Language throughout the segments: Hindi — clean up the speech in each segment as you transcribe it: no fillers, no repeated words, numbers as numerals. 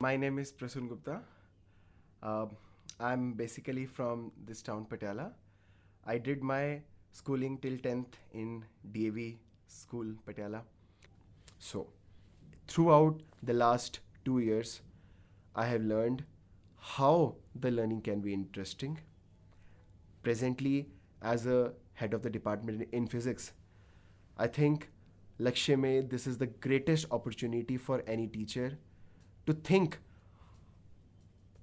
My name is Prasun Gupta. Uh, I'm basically from this town, Patiala. I did my schooling till 10th in DAV school, Patiala. So, throughout the last 2 years, I have learned how the learning can be interesting. Presently, as a head of the department in physics, I think Lakshya mein this is the greatest opportunity for any teacher to think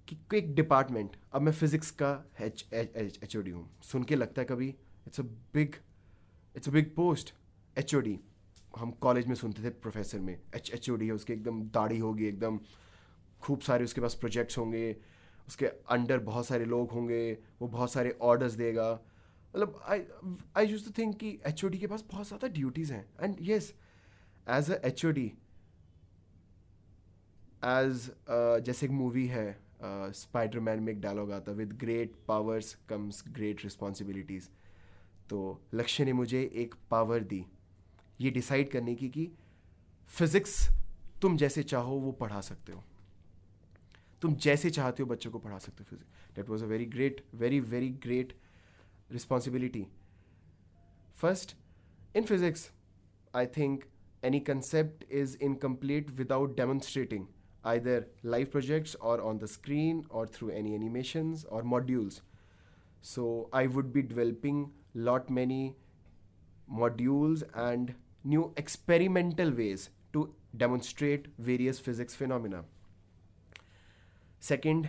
कि एक डिपार्टमेंट, अब मैं फिजिक्स का एच ओ डी हूँ, सुन के लगता है कभी it's a big it's a big post. H O D हम कॉलेज में सुनते थे, प्रोफेसर में एच ओ डी है, उसके एकदम दाढ़ी होगी, एकदम खूब सारे उसके पास प्रोजेक्ट्स होंगे, उसके अंडर बहुत सारे लोग होंगे, वो बहुत सारे ऑर्डर्स देगा। मतलब I I use to think कि एच ओ डी के पास बहुत ज़्यादा ड्यूटीज़ हैं। And yes, as a H O D, as जैसे एक मूवी है स्पाइडरमैन में एक डायलॉग आता, with great powers comes great responsibilities. तो लक्ष्य ने मुझे एक पावर दी ये डिसाइड करने की कि फिज़िक्स तुम जैसे चाहो वो पढ़ा सकते हो, तुम जैसे चाहते हो बच्चों को पढ़ा सकते हो physics. That was a very great, very very great responsibility. First, in physics, I think any concept is incomplete without demonstrating either live projects or on the screen or through any animations or modules. So I would be developing lot many modules and new experimental ways to demonstrate various physics phenomena. Second,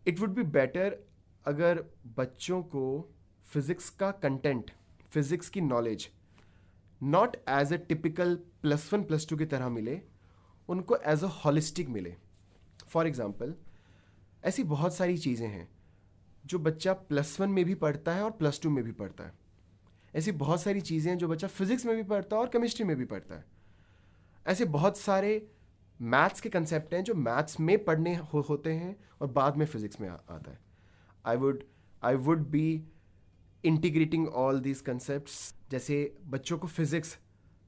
it would be better अगर बच्चों को फिज़िक्स का कंटेंट, फिज़िक्स की knowledge not as a typical +1 +2 की तरह मिले, उनको एज अ होलिस्टिक मिले। फॉर एग्ज़ाम्पल, ऐसी बहुत सारी चीज़ें हैं जो बच्चा +1 में भी पढ़ता है और +2 में भी पढ़ता है। ऐसी बहुत सारी चीज़ें हैं जो बच्चा फिज़िक्स में भी पढ़ता है और केमिस्ट्री में भी पढ़ता है। ऐसे बहुत सारे मैथ्स के कंसेप्ट हैं जो मैथ्स में पढ़ने होते हैं और बाद में फिज़िक्स में आता है। I would be integrating all these concepts. जैसे बच्चों को फिज़िक्स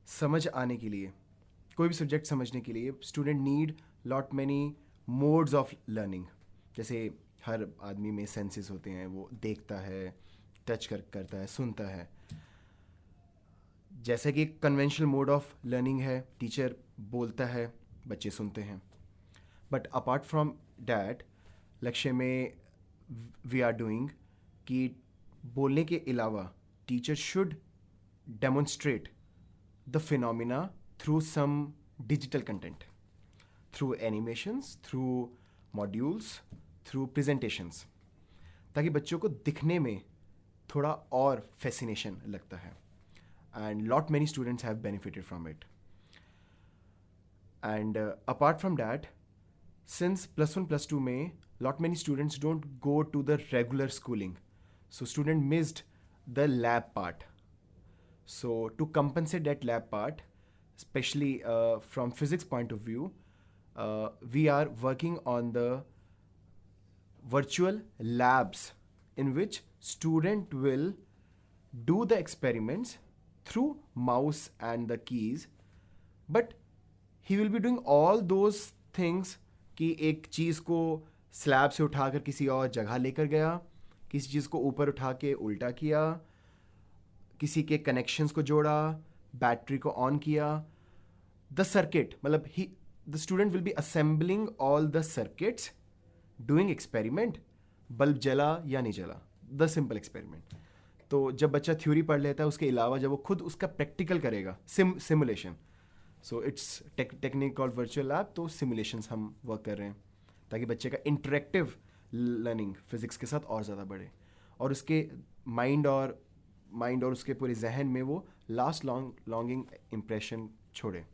समझ आने के लिए, कोई भी सब्जेक्ट समझने के लिए, student need lot many modes of learning. जैसे हर आदमी में सेंसेस होते हैं, वो देखता है, टच करता है, सुनता है। जैसे कि कन्वेंशनल मोड ऑफ लर्निंग है, टीचर बोलता है, बच्चे सुनते हैं। बट अपार्ट फ्रॉम डैट, लक्ष्य में वी आर डूइंग कि बोलने के अलावा teacher should demonstrate the phenomena through some digital content, through animations, through modules, through presentations, ताकि बच्चों को दिखने में थोड़ा और फैसिनेशन लगता है। And lot many students have benefited from it. And apart from that, since +1 +2 में lot many students don't go to the regular schooling, so student missed the lab part. So to compensate that lab part, especially from physics point of view, we are working on the virtual labs in which student will do the experiments through mouse and the keys, but he will be doing all those things कि एक चीज़ को स्लैब से उठाकर किसी और जगह लेकर गया, किसी चीज़ को ऊपर उठा के उल्टा किया, किसी के कनेक्शंस को जोड़ा, बैटरी को ऑन किया, द सर्किट, मतलब ही the student will be assembling all the circuits, doing experiment, bulb जला या नहीं जला, द सिंपल एक्सपेरिमेंट। तो जब बच्चा थ्योरी पढ़ लेता है, उसके अलावा जब वो खुद उसका प्रैक्टिकल करेगा, simulation, so it's technique called virtual lab, तो सिमुलेशंस हम वर्क कर रहे हैं ताकि बच्चे का इंटरेक्टिव लर्निंग फिज़िक्स के साथ और ज़्यादा बढ़े और उसके माइंड और उसके पूरे जहन में वो लास्ट लॉन्गिंग इम्प्रेशन छोड़े।